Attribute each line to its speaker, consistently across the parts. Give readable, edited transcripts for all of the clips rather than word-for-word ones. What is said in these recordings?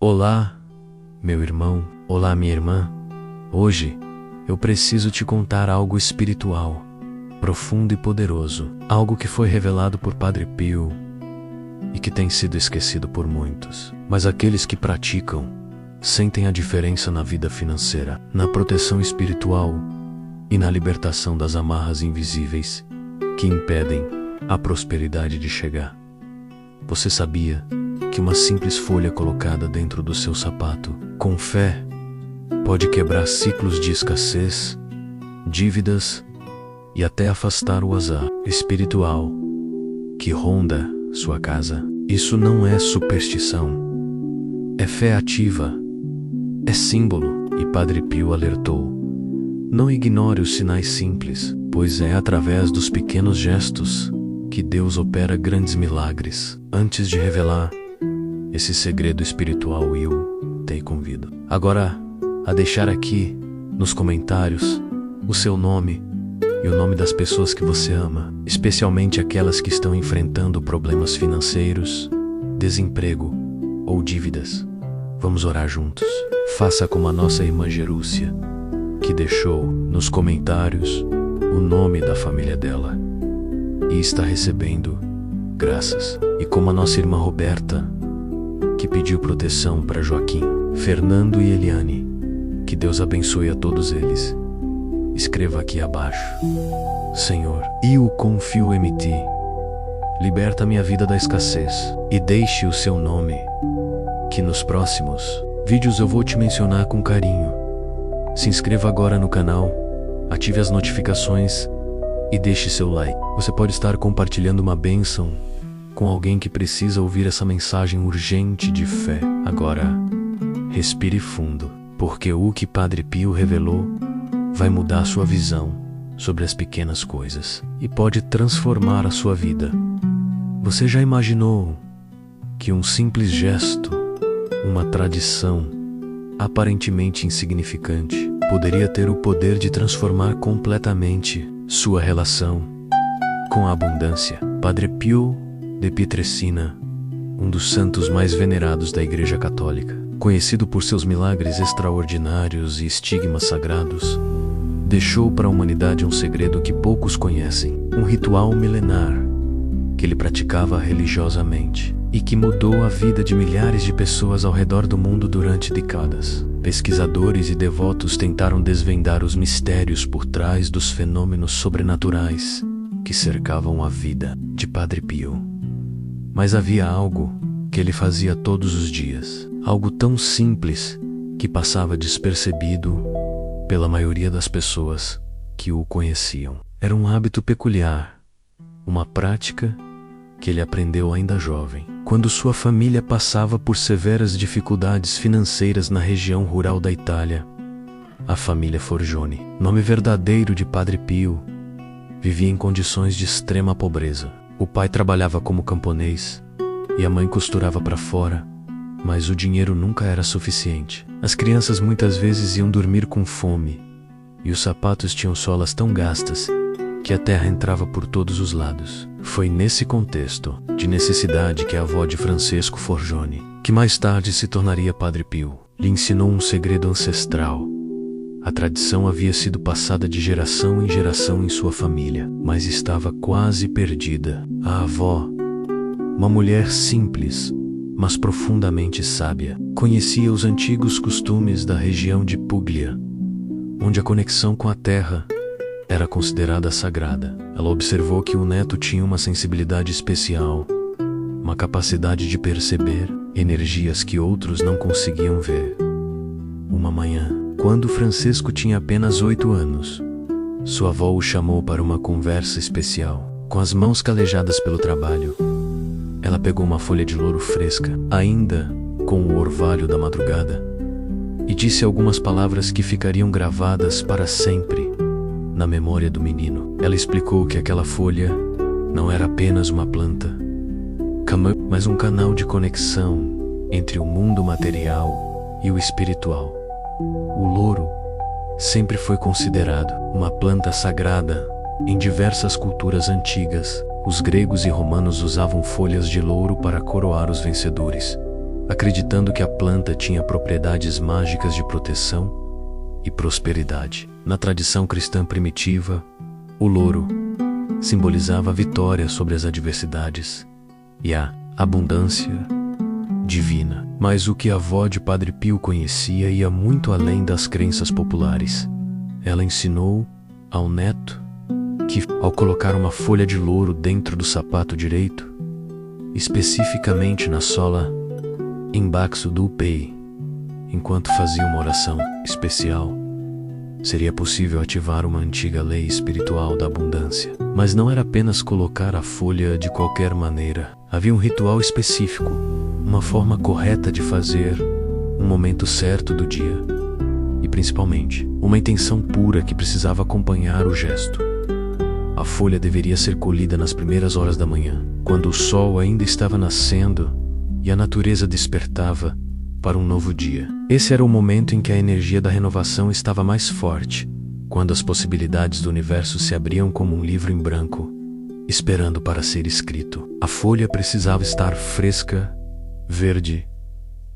Speaker 1: Olá, meu irmão, olá, minha irmã. Hoje, eu preciso te contar algo espiritual, profundo e poderoso, algo que foi revelado por Padre Pio e que tem sido esquecido por muitos. Mas aqueles que praticam sentem a diferença na vida financeira, na proteção espiritual e na libertação das amarras invisíveis que impedem a prosperidade de chegar. Você sabia que uma simples folha colocada dentro do seu sapato, com fé, pode quebrar ciclos de escassez, dívidas e até afastar o azar espiritual que ronda sua casa? Isso não é superstição, é fé ativa, é símbolo. E Padre Pio alertou: não ignore os sinais simples, pois é através dos pequenos gestos que Deus opera grandes milagres. Antes de revelar esse segredo espiritual, eu te convido agora a deixar aqui nos comentários o seu nome e o nome das pessoas que você ama, especialmente aquelas que estão enfrentando problemas financeiros, desemprego ou dívidas. Vamos orar juntos. Faça como a nossa irmã Gerúcia, que deixou nos comentários o nome da família dela e está recebendo graças. E como a nossa irmã Roberta, que pediu proteção para Joaquim, Fernando e Eliane. Que Deus abençoe a todos eles. Escreva aqui abaixo: Senhor, eu confio em ti. Liberta minha vida da escassez e deixe o seu nome, que nos próximos vídeos eu vou te mencionar com carinho. Se inscreva agora no canal, ative as notificações e deixe seu like. Você pode estar compartilhando uma bênção com alguém que precisa ouvir essa mensagem urgente de fé. Agora, respire fundo, porque o que Padre Pio revelou vai mudar sua visão sobre as pequenas coisas e pode transformar a sua vida. Você já imaginou que um simples gesto, uma tradição aparentemente insignificante, poderia ter o poder de transformar completamente sua relação com a abundância? Padre Pio de Pietrelcina, um dos santos mais venerados da Igreja Católica, conhecido por seus milagres extraordinários e estigmas sagrados, deixou para a humanidade um segredo que poucos conhecem, um ritual milenar que ele praticava religiosamente e que mudou a vida de milhares de pessoas ao redor do mundo durante décadas. Pesquisadores e devotos tentaram desvendar os mistérios por trás dos fenômenos sobrenaturais que cercavam a vida de Padre Pio. Mas havia algo que ele fazia todos os dias, algo tão simples que passava despercebido pela maioria das pessoas que o conheciam. Era um hábito peculiar, uma prática que ele aprendeu ainda jovem, quando sua família passava por severas dificuldades financeiras na região rural da Itália. A família Forgione, nome verdadeiro de Padre Pio, vivia em condições de extrema pobreza. O pai trabalhava como camponês e a mãe costurava para fora, mas o dinheiro nunca era suficiente. As crianças muitas vezes iam dormir com fome e os sapatos tinham solas tão gastas que a terra entrava por todos os lados. Foi nesse contexto de necessidade que a avó de Francesco Forgione, que mais tarde se tornaria Padre Pio, lhe ensinou um segredo ancestral. A tradição havia sido passada de geração em geração em sua família, mas estava quase perdida. A avó, uma mulher simples, mas profundamente sábia, conhecia os antigos costumes da região de Puglia, onde a conexão com a terra era considerada sagrada. Ela observou que o neto tinha uma sensibilidade especial, uma capacidade de perceber energias que outros não conseguiam ver. Uma manhã, quando Francesco tinha apenas 8 anos, sua avó o chamou para uma conversa especial. Com as mãos calejadas pelo trabalho, ela pegou uma folha de louro fresca, ainda com o orvalho da madrugada, e disse algumas palavras que ficariam gravadas para sempre na memória do menino. Ela explicou que aquela folha não era apenas uma planta, mas um canal de conexão entre o mundo material e o espiritual. O louro sempre foi considerado uma planta sagrada em diversas culturas antigas. Os gregos e romanos usavam folhas de louro para coroar os vencedores, acreditando que a planta tinha propriedades mágicas de proteção e prosperidade. Na tradição cristã primitiva, o louro simbolizava a vitória sobre as adversidades e a abundância divina. Mas o que a avó de Padre Pio conhecia ia muito além das crenças populares. Ela ensinou ao neto que, ao colocar uma folha de louro dentro do sapato direito, especificamente na sola embaixo do pé, enquanto fazia uma oração especial, seria possível ativar uma antiga lei espiritual da abundância. Mas não era apenas colocar a folha de qualquer maneira. Havia um ritual específico, uma forma correta de fazer, um momento certo do dia e, principalmente, uma intenção pura que precisava acompanhar o gesto. A folha deveria ser colhida nas primeiras horas da manhã, quando o sol ainda estava nascendo e a natureza despertava para um novo dia. Esse era o momento em que a energia da renovação estava mais forte, quando as possibilidades do universo se abriam como um livro em branco, esperando para ser escrito. A folha precisava estar fresca, verde,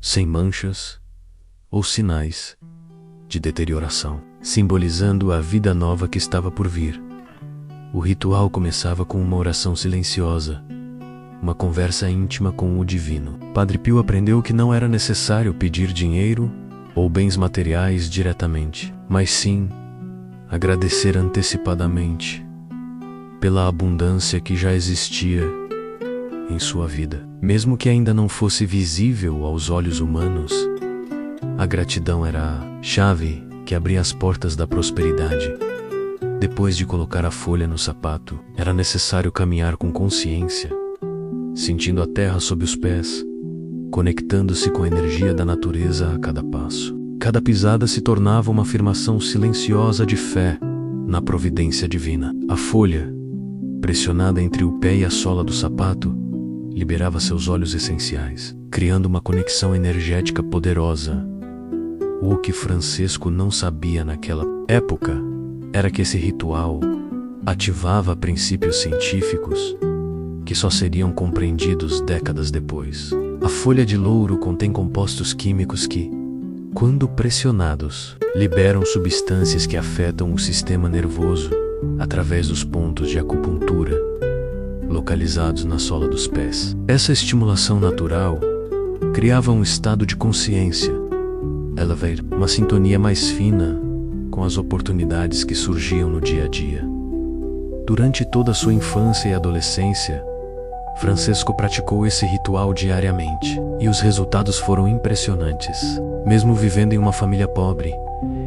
Speaker 1: sem manchas ou sinais de deterioração, simbolizando a vida nova que estava por vir. O ritual começava com uma oração silenciosa, uma conversa íntima com o divino. Padre Pio aprendeu que não era necessário pedir dinheiro ou bens materiais diretamente, mas sim agradecer antecipadamente pela abundância que já existia em sua vida. Mesmo que ainda não fosse visível aos olhos humanos, a gratidão era a chave que abria as portas da prosperidade. Depois de colocar a folha no sapato, era necessário caminhar com consciência, sentindo a terra sob os pés, conectando-se com a energia da natureza a cada passo. Cada pisada se tornava uma afirmação silenciosa de fé na providência divina. A folha, pressionada entre o pé e a sola do sapato, liberava seus óleos essenciais, criando uma conexão energética poderosa. O que Francisco não sabia naquela época era que esse ritual ativava princípios científicos que só seriam compreendidos décadas depois. A folha de louro contém compostos químicos que, quando pressionados, liberam substâncias que afetam o sistema nervoso através dos pontos de acupuntura localizados na sola dos pés. Essa estimulação natural criava um estado de consciência, elevava uma sintonia mais fina com as oportunidades que surgiam no dia a dia. Durante toda a sua infância e adolescência, Francisco praticou esse ritual diariamente, e os resultados foram impressionantes. Mesmo vivendo em uma família pobre,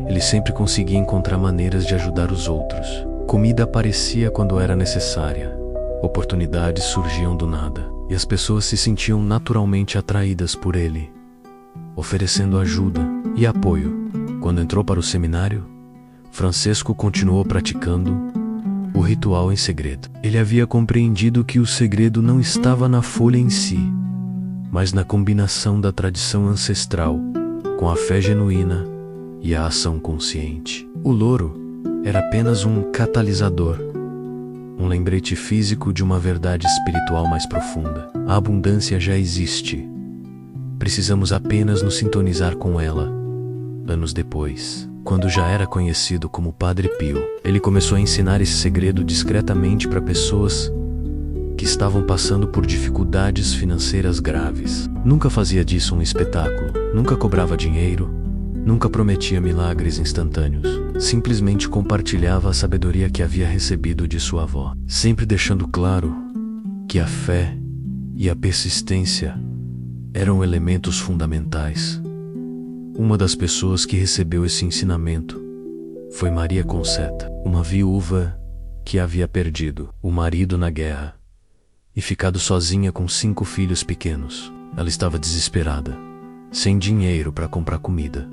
Speaker 1: ele sempre conseguia encontrar maneiras de ajudar os outros. Comida aparecia quando era necessária, oportunidades surgiam do nada, e as pessoas se sentiam naturalmente atraídas por ele, oferecendo ajuda e apoio. Quando entrou para o seminário, Francisco continuou praticando o ritual em segredo. Ele havia compreendido que o segredo não estava na folha em si, mas na combinação da tradição ancestral com a fé genuína e a ação consciente. O louro era apenas um catalisador, um lembrete físico de uma verdade espiritual mais profunda. A abundância já existe. Precisamos apenas nos sintonizar com ela. Anos depois, quando já era conhecido como Padre Pio, ele começou a ensinar esse segredo discretamente para pessoas que estavam passando por dificuldades financeiras graves. Nunca fazia disso um espetáculo, nunca cobrava dinheiro, nunca prometia milagres instantâneos. Simplesmente compartilhava a sabedoria que havia recebido de sua avó, sempre deixando claro que a fé e a persistência eram elementos fundamentais. Uma das pessoas que recebeu esse ensinamento foi Maria Concetta, uma viúva que havia perdido o marido na guerra e ficado sozinha com 5 filhos pequenos. Ela estava desesperada, sem dinheiro para comprar comida,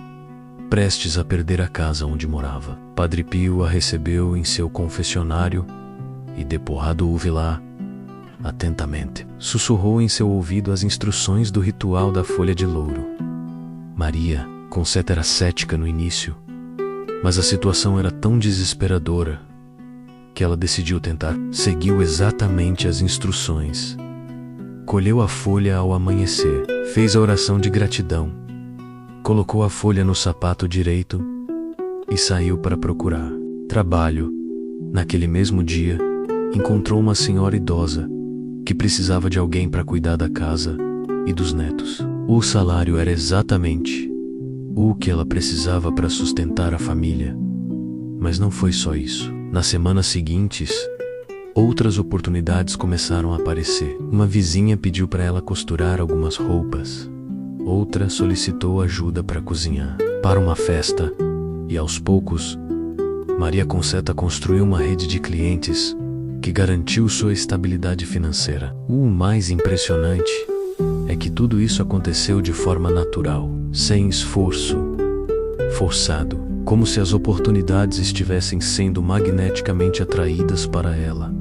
Speaker 1: prestes a perder a casa onde morava. Padre Pio a recebeu em seu confessionário e, depois ouve lá atentamente, sussurrou em seu ouvido as instruções do ritual da folha de louro. Maria Concetta era cética no início, mas a situação era tão desesperadora que ela decidiu tentar. Seguiu exatamente as instruções. Colheu a folha ao amanhecer, Fez a oração de gratidão, colocou a folha no sapato direito e saiu para procurar trabalho. Naquele mesmo dia, encontrou uma senhora idosa que precisava de alguém para cuidar da casa e dos netos. O salário era exatamente o que ela precisava para sustentar a família. Mas não foi só isso. Nas semanas seguintes, outras oportunidades começaram a aparecer. Uma vizinha pediu para ela costurar algumas roupas. Outra solicitou ajuda para cozinhar para uma festa. E aos poucos, Maria Concetta construiu uma rede de clientes que garantiu sua estabilidade financeira. O mais impressionante é que tudo isso aconteceu de forma natural, sem esforço forçado, como se as oportunidades estivessem sendo magneticamente atraídas para ela.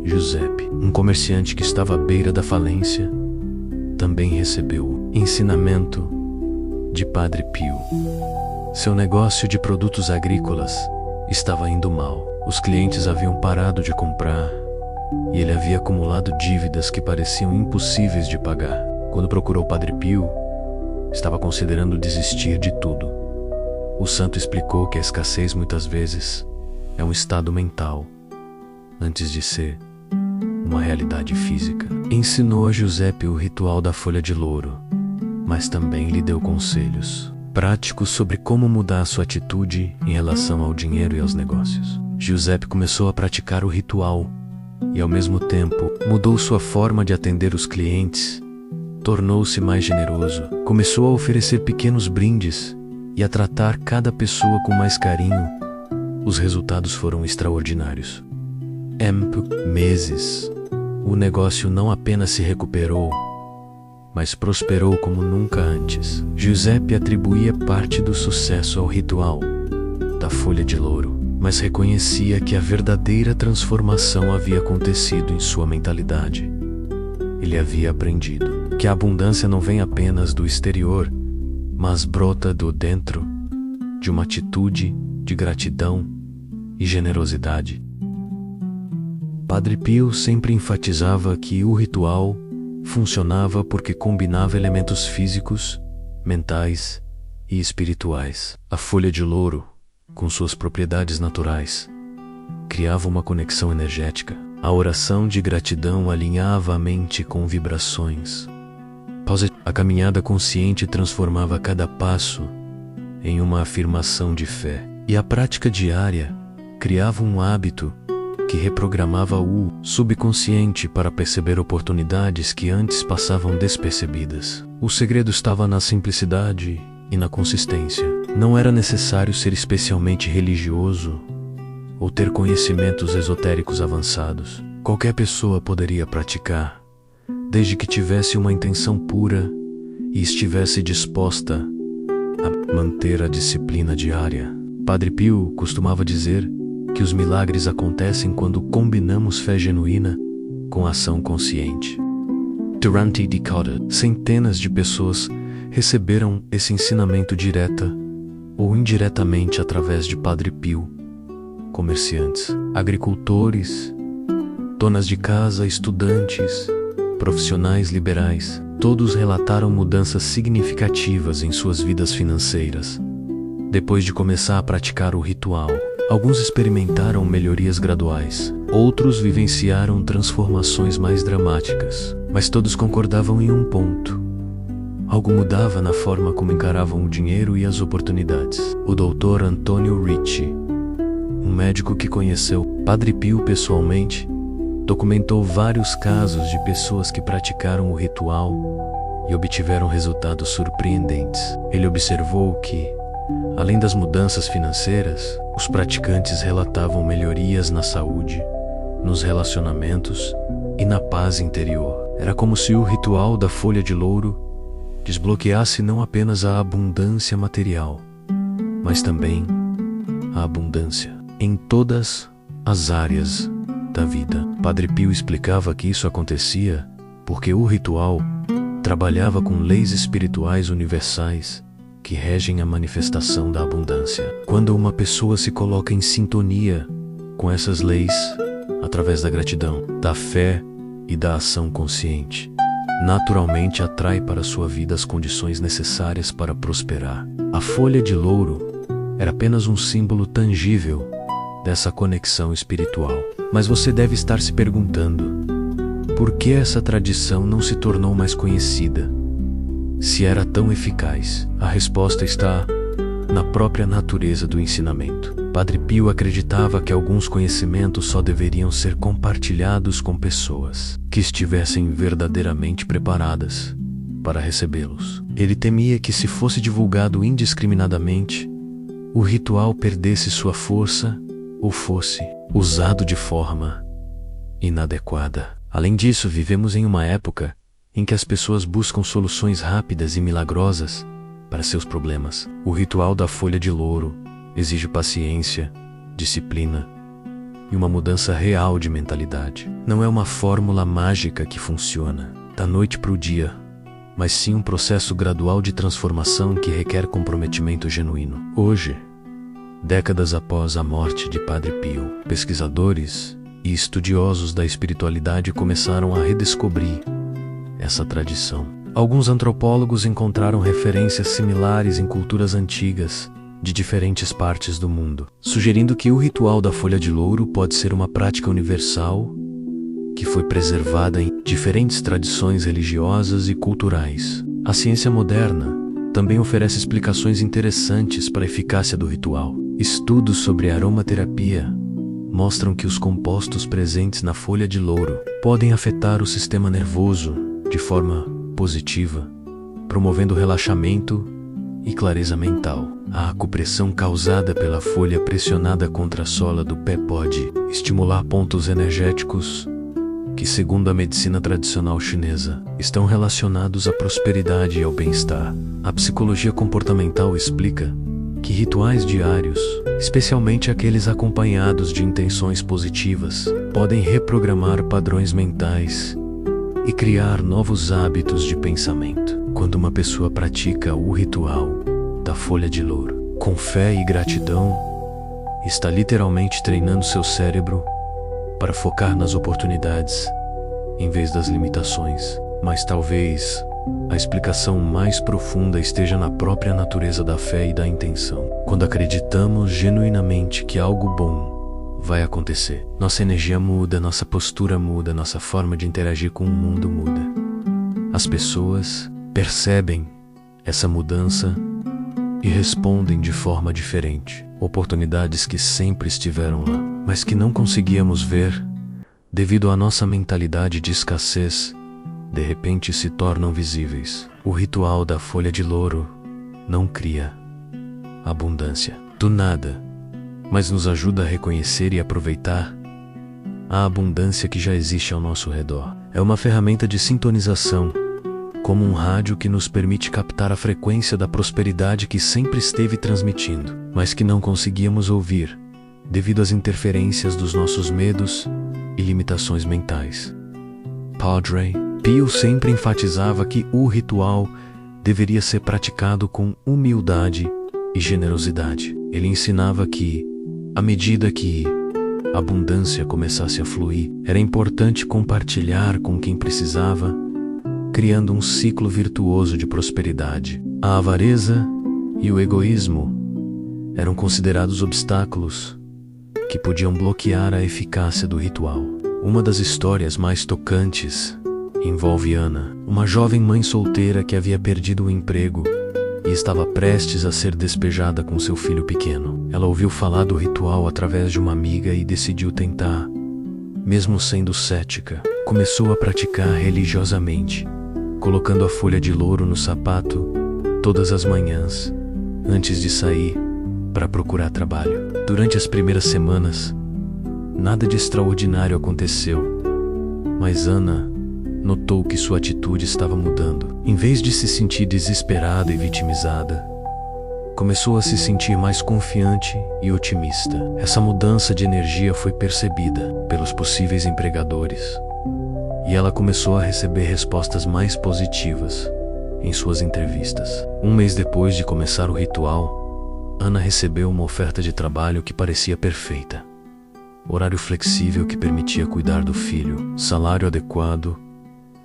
Speaker 1: Giuseppe, um comerciante que estava à beira da falência, também recebeu o ensinamento de Padre Pio. Seu negócio de produtos agrícolas estava indo mal. Os clientes haviam parado de comprar e ele havia acumulado dívidas que pareciam impossíveis de pagar. Quando procurou Padre Pio, estava considerando desistir de tudo. O santo explicou que a escassez muitas vezes é um estado mental, antes de ser uma realidade física. Ensinou a Giuseppe o ritual da folha de louro, mas também lhe deu conselhos práticos sobre como mudar sua atitude em relação ao dinheiro e aos negócios. Giuseppe começou a praticar o ritual e, ao mesmo tempo, mudou sua forma de atender os clientes, tornou-se mais generoso, começou a oferecer pequenos brindes e a tratar cada pessoa com mais carinho. Os resultados foram extraordinários. Em meses, o negócio não apenas se recuperou, mas prosperou como nunca antes. Giuseppe atribuía parte do sucesso ao ritual da folha de louro, mas reconhecia que a verdadeira transformação havia acontecido em sua mentalidade. Ele havia aprendido que a abundância não vem apenas do exterior, mas brota do dentro, de uma atitude de gratidão e generosidade. Padre Pio sempre enfatizava que o ritual funcionava porque combinava elementos físicos, mentais e espirituais. A folha de louro, com suas propriedades naturais, criava uma conexão energética. A oração de gratidão alinhava a mente com vibrações. A caminhada consciente transformava cada passo em uma afirmação de fé. E a prática diária criava um hábito que reprogramava o subconsciente para perceber oportunidades que antes passavam despercebidas. O segredo estava na simplicidade e na consistência. Não era necessário ser especialmente religioso ou ter conhecimentos esotéricos avançados. Qualquer pessoa poderia praticar, desde que tivesse uma intenção pura e estivesse disposta a manter a disciplina diária. Padre Pio costumava dizer que os milagres acontecem quando combinamos fé genuína com ação consciente. Durante a década, centenas de pessoas receberam esse ensinamento direta ou indiretamente através de Padre Pio. Comerciantes, agricultores, donas de casa, estudantes, profissionais liberais, todos relataram mudanças significativas em suas vidas financeiras. Depois de começar a praticar o ritual, alguns experimentaram melhorias graduais, outros vivenciaram transformações mais dramáticas, mas todos concordavam em um ponto: algo mudava na forma como encaravam o dinheiro e as oportunidades. O Dr. Antonio Ricci, um médico que conheceu Padre Pio pessoalmente, documentou vários casos de pessoas que praticaram o ritual e obtiveram resultados surpreendentes. Ele observou que, além das mudanças financeiras, os praticantes relatavam melhorias na saúde, nos relacionamentos e na paz interior. Era como se o ritual da folha de louro desbloqueasse não apenas a abundância material, mas também a abundância em todas as áreas da vida. Padre Pio explicava que isso acontecia porque o ritual trabalhava com leis espirituais universais que regem a manifestação da abundância. Quando uma pessoa se coloca em sintonia com essas leis, através da gratidão, da fé e da ação consciente, naturalmente atrai para sua vida as condições necessárias para prosperar. A folha de louro era apenas um símbolo tangível dessa conexão espiritual. Mas você deve estar se perguntando: por que essa tradição não se tornou mais conhecida? Se era tão eficaz, a resposta está na própria natureza do ensinamento. Padre Pio acreditava que alguns conhecimentos só deveriam ser compartilhados com pessoas que estivessem verdadeiramente preparadas para recebê-los. Ele temia que, se fosse divulgado indiscriminadamente, o ritual perdesse sua força ou fosse usado de forma inadequada. Além disso, vivemos em uma época em que as pessoas buscam soluções rápidas e milagrosas para seus problemas. O ritual da folha de louro exige paciência, disciplina e uma mudança real de mentalidade. Não é uma fórmula mágica que funciona da noite para o dia, mas sim um processo gradual de transformação que requer comprometimento genuíno. Hoje, décadas após a morte de Padre Pio, pesquisadores e estudiosos da espiritualidade começaram a redescobrir essa tradição. Alguns antropólogos encontraram referências similares em culturas antigas de diferentes partes do mundo, sugerindo que o ritual da folha de louro pode ser uma prática universal que foi preservada em diferentes tradições religiosas e culturais. A ciência moderna também oferece explicações interessantes para a eficácia do ritual. Estudos sobre aromaterapia mostram que os compostos presentes na folha de louro podem afetar o sistema nervoso de forma positiva, promovendo relaxamento e clareza mental. A acupressão causada pela folha pressionada contra a sola do pé pode estimular pontos energéticos que, segundo a medicina tradicional chinesa, estão relacionados à prosperidade e ao bem-estar. A psicologia comportamental explica que rituais diários, especialmente aqueles acompanhados de intenções positivas, podem reprogramar padrões mentais e criar novos hábitos de pensamento. Quando uma pessoa pratica o ritual da folha de louro com fé e gratidão, está literalmente treinando seu cérebro para focar nas oportunidades em vez das limitações. Mas talvez a explicação mais profunda esteja na própria natureza da fé e da intenção. Quando acreditamos genuinamente que algo bom vai acontecer, nossa energia muda, nossa postura muda, nossa forma de interagir com o mundo muda. As pessoas percebem essa mudança e respondem de forma diferente. Oportunidades que sempre estiveram lá, mas que não conseguíamos ver devido à nossa mentalidade de escassez, de repente se tornam visíveis. O ritual da folha de louro não cria abundância do nada, mas nos ajuda a reconhecer e aproveitar a abundância que já existe ao nosso redor. É uma ferramenta de sintonização, como um rádio que nos permite captar a frequência da prosperidade que sempre esteve transmitindo, mas que não conseguíamos ouvir devido às interferências dos nossos medos e limitações mentais. Padre Pio sempre enfatizava que o ritual deveria ser praticado com humildade e generosidade. Ele ensinava que, à medida que a abundância começasse a fluir, era importante compartilhar com quem precisava, criando um ciclo virtuoso de prosperidade. A avareza e o egoísmo eram considerados obstáculos que podiam bloquear a eficácia do ritual. Uma das histórias mais tocantes envolve Ana, uma jovem mãe solteira que havia perdido o emprego e estava prestes a ser despejada com seu filho pequeno. Ela ouviu falar do ritual através de uma amiga e decidiu tentar. Mesmo sendo cética, começou a praticar religiosamente, colocando a folha de louro no sapato todas as manhãs, antes de sair para procurar trabalho. Durante as primeiras semanas, nada de extraordinário aconteceu, mas Ana notou que sua atitude estava mudando. Em vez de se sentir desesperada e vitimizada, começou a se sentir mais confiante e otimista. Essa mudança de energia foi percebida pelos possíveis empregadores, e ela começou a receber respostas mais positivas em suas entrevistas. Um mês depois de começar o ritual, Ana recebeu uma oferta de trabalho que parecia perfeita. Horário flexível que permitia cuidar do filho, salário adequado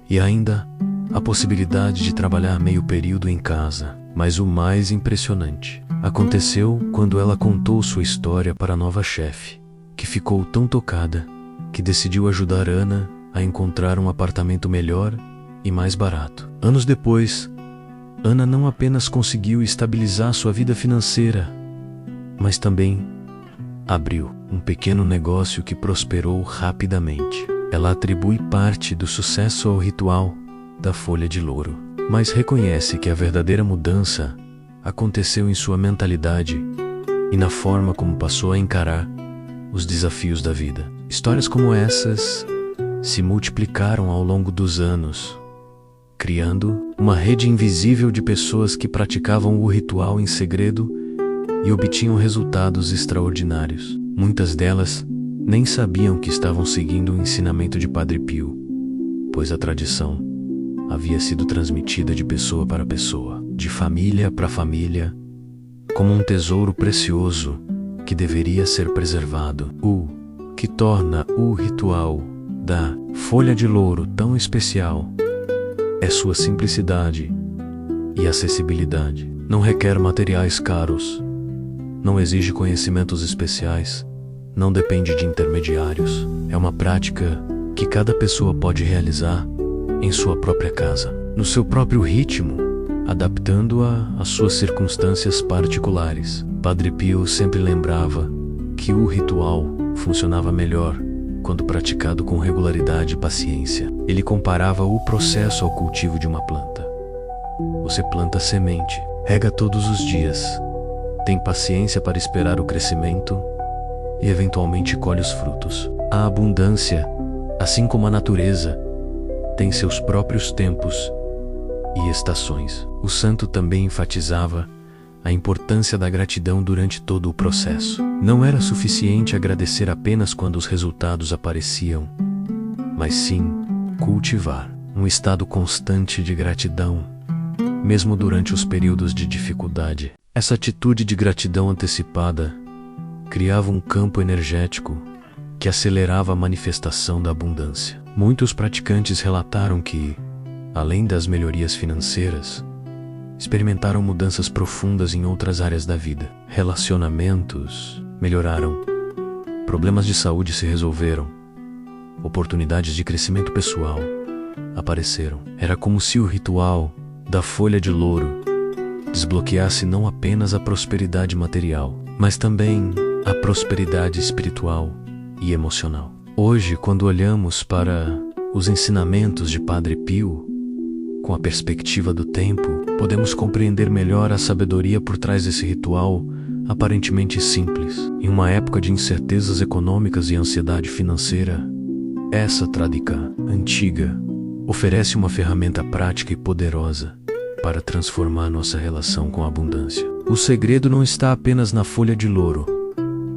Speaker 1: e ainda a possibilidade de trabalhar meio período em casa. Mas o mais impressionante aconteceu quando ela contou sua história para a nova chefe, que ficou tão tocada que decidiu ajudar Ana a encontrar um apartamento melhor e mais barato. Anos depois, Ana não apenas conseguiu estabilizar sua vida financeira, mas também abriu um pequeno negócio que prosperou rapidamente. Ela atribui parte do sucesso ao ritual da folha de louro, mas reconhece que a verdadeira mudança aconteceu em sua mentalidade e na forma como passou a encarar os desafios da vida. Histórias como essas se multiplicaram ao longo dos anos, criando uma rede invisível de pessoas que praticavam o ritual em segredo e obtinham resultados extraordinários. Muitas delas nem sabiam que estavam seguindo o ensinamento de Padre Pio, pois a tradição havia sido transmitida de pessoa para pessoa, de família para família, como um tesouro precioso que deveria ser preservado. O que torna o ritual da folha de louro tão especial é sua simplicidade e acessibilidade. Não requer materiais caros, não exige conhecimentos especiais, não depende de intermediários. É uma prática que cada pessoa pode realizar em sua própria casa, no seu próprio ritmo, adaptando-a às suas circunstâncias particulares. Padre Pio sempre lembrava que o ritual funcionava melhor quando praticado com regularidade e paciência. Ele comparava o processo ao cultivo de uma planta. Você planta a semente, rega todos os dias, tem paciência para esperar o crescimento e eventualmente colhe os frutos. A abundância, assim como a natureza, tem seus próprios tempos e estações. O santo também enfatizava a importância da gratidão durante todo o processo. Não era suficiente agradecer apenas quando os resultados apareciam, mas sim cultivar um estado constante de gratidão, mesmo durante os períodos de dificuldade. Essa atitude de gratidão antecipada criava um campo energético que acelerava a manifestação da abundância. Muitos praticantes relataram que, além das melhorias financeiras, experimentaram mudanças profundas em outras áreas da vida. Relacionamentos melhoraram, problemas de saúde se resolveram, oportunidades de crescimento pessoal apareceram. Era como se o ritual da folha de louro desbloqueasse não apenas a prosperidade material, mas também a prosperidade espiritual e emocional. Hoje, quando olhamos para os ensinamentos de Padre Pio, com a perspectiva do tempo, podemos compreender melhor a sabedoria por trás desse ritual aparentemente simples. Em uma época de incertezas econômicas e ansiedade financeira, essa tradica antiga oferece uma ferramenta prática e poderosa para transformar nossa relação com a abundância. O segredo não está apenas na folha de louro,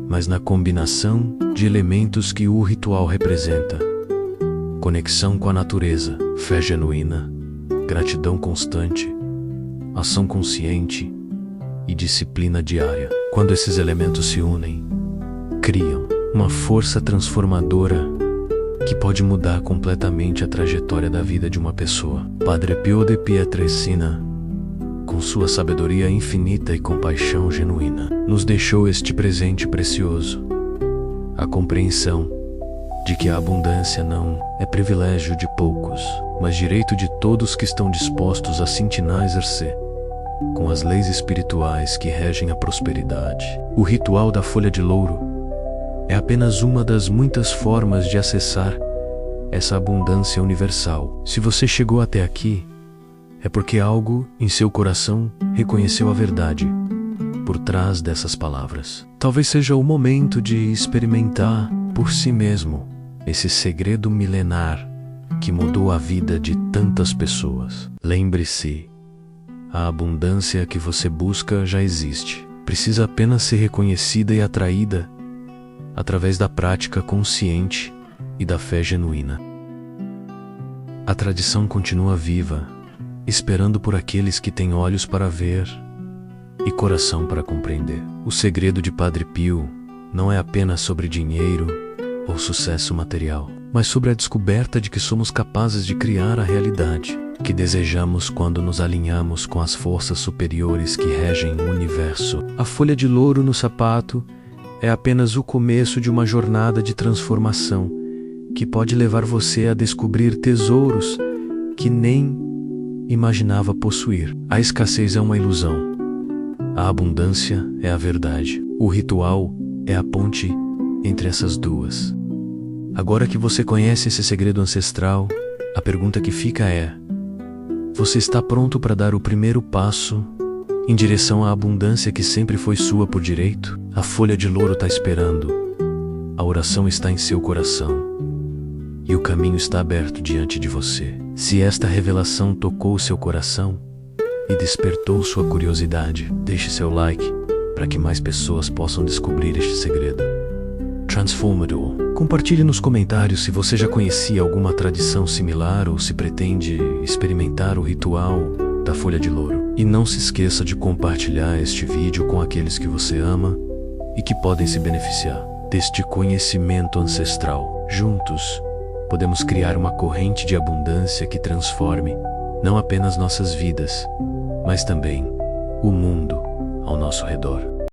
Speaker 1: mas na combinação de elementos que o ritual representa: conexão com a natureza, fé genuína, gratidão constante, ação consciente e disciplina diária. Quando esses elementos se unem, criam uma força transformadora que pode mudar completamente a trajetória da vida de uma pessoa. Padre Pio de Pietrelcina, com sua sabedoria infinita e compaixão genuína, nos deixou este presente precioso: a compreensão de que a abundância não é privilégio de poucos, mas direito de todos que estão dispostos a se inclinar a exercer com as leis espirituais que regem a prosperidade. O ritual da folha de louro é apenas uma das muitas formas de acessar essa abundância universal. Se você chegou até aqui, é porque algo em seu coração reconheceu a verdade por trás dessas palavras. Talvez seja o momento de experimentar por si mesmo esse segredo milenar que mudou a vida de tantas pessoas. Lembre-se, a abundância que você busca já existe. Precisa apenas ser reconhecida e atraída através da prática consciente e da fé genuína. A tradição continua viva, esperando por aqueles que têm olhos para ver e coração para compreender. O segredo de Padre Pio não é apenas sobre dinheiro ou sucesso material, mas sobre a descoberta de que somos capazes de criar a realidade que desejamos quando nos alinhamos com as forças superiores que regem o universo. A folha de louro no sapato é apenas o começo de uma jornada de transformação que pode levar você a descobrir tesouros que nem imaginava possuir. A escassez é uma ilusão. A abundância é a verdade. O ritual é a ponte entre essas duas. Agora que você conhece esse segredo ancestral, a pergunta que fica é: você está pronto para dar o primeiro passo em direção à abundância que sempre foi sua por direito? A folha de louro está esperando. A oração está em seu coração. E o caminho está aberto diante de você. Se esta revelação tocou seu coração e despertou sua curiosidade, deixe seu like para que mais pessoas possam descobrir este segredo transformador. Compartilhe nos comentários se você já conhecia alguma tradição similar ou se pretende experimentar o ritual da folha de louro. E não se esqueça de compartilhar este vídeo com aqueles que você ama e que podem se beneficiar deste conhecimento ancestral. Juntos, podemos criar uma corrente de abundância que transforme não apenas nossas vidas, mas também o mundo ao nosso redor.